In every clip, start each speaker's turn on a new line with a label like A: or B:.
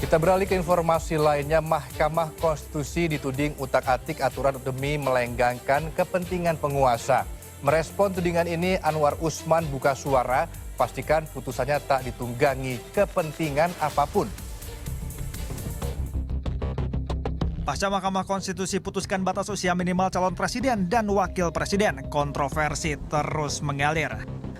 A: Kita beralih ke informasi lainnya, Mahkamah Konstitusi dituding utak-atik aturan demi melenggangkan kepentingan penguasa. Merespon tudingan ini, Anwar Usman buka suara, pastikan putusannya tak ditunggangi kepentingan apapun.
B: Pasca Mahkamah Konstitusi putuskan batas usia minimal calon presiden dan wakil presiden, kontroversi terus mengalir.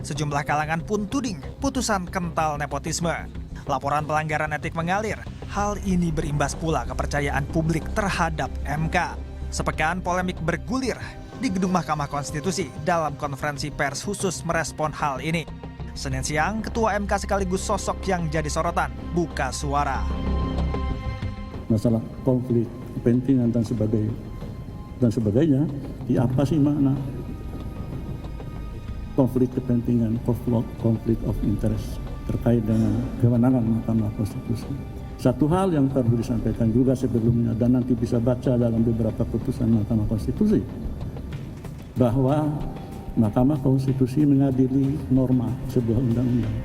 B: Sejumlah kalangan pun tuding putusan kental nepotisme. Laporan pelanggaran etik mengalir. Hal ini berimbas pula kepercayaan publik terhadap MK. Sepekan polemik bergulir di gedung Mahkamah Konstitusi dalam konferensi pers khusus merespon hal ini. Senin siang, Ketua MK sekaligus sosok yang jadi sorotan buka suara.
C: Masalah konflik kepentingan dan sebagainya, apa sih makna konflik kepentingan, konflik of interest terkait dengan kewenangan Mahkamah Konstitusi. Satu hal yang perlu disampaikan juga sebelumnya dan nanti bisa baca dalam beberapa putusan Mahkamah Konstitusi, bahwa Mahkamah Konstitusi mengadili norma sebuah undang-undang,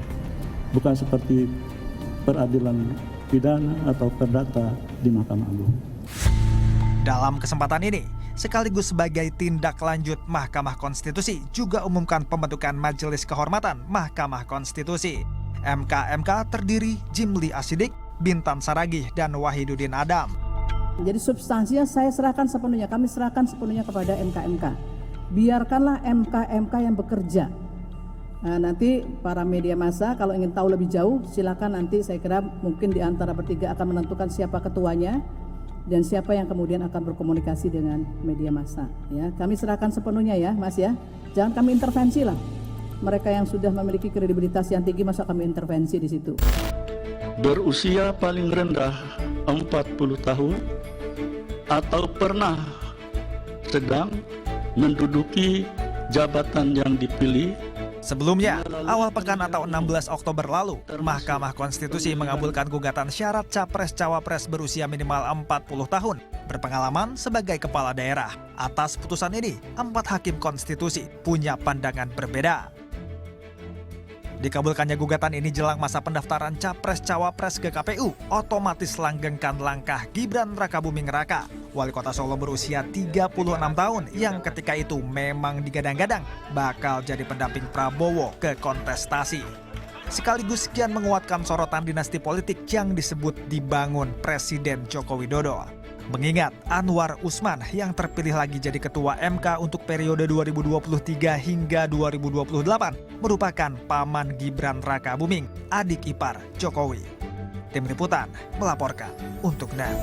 C: bukan seperti peradilan pidana atau perdata di Mahkamah Agung.
B: Dalam kesempatan ini, sekaligus sebagai tindak lanjut Mahkamah Konstitusi juga umumkan pembentukan Majelis Kehormatan Mahkamah Konstitusi. MK terdiri Jimli Asidik, Bintan Saragih, dan Wahidudin Adam.
D: Jadi substansinya saya serahkan sepenuhnya, kami serahkan sepenuhnya kepada MK. Biarkanlah MK yang bekerja. Nah, nanti para media massa kalau ingin tahu lebih jauh, silakan nanti saya kira mungkin di antara bertiga akan menentukan siapa ketuanya dan siapa yang kemudian akan berkomunikasi dengan media massa. Ya, kami serahkan sepenuhnya ya, Mas ya. Jangan kami intervensi lah. Mereka yang sudah memiliki kredibilitas yang tinggi, masa kami intervensi di situ.
E: Berusia paling rendah 40 tahun atau pernah sedang menduduki jabatan yang dipilih.
B: Sebelumnya, awal pekan atau 16 Oktober lalu, Mahkamah Konstitusi mengabulkan gugatan syarat capres-cawapres berusia minimal 40 tahun, berpengalaman sebagai kepala daerah. Atas putusan ini, 4 hakim konstitusi punya pandangan berbeda. Dikabulkannya gugatan ini jelang masa pendaftaran capres-cawapres ke KPU, otomatis langgengkan langkah Gibran Rakabuming Raka, wali kota Solo berusia 36 tahun yang ketika itu memang digadang-gadang bakal jadi pendamping Prabowo ke kontestasi. Sekaligus kian menguatkan sorotan dinasti politik yang disebut dibangun Presiden Joko Widodo. Mengingat Anwar Usman yang terpilih lagi jadi ketua MK untuk periode 2023 hingga 2028 merupakan paman Gibran Rakabuming, adik ipar Jokowi. Tim Liputan melaporkan untuk NET.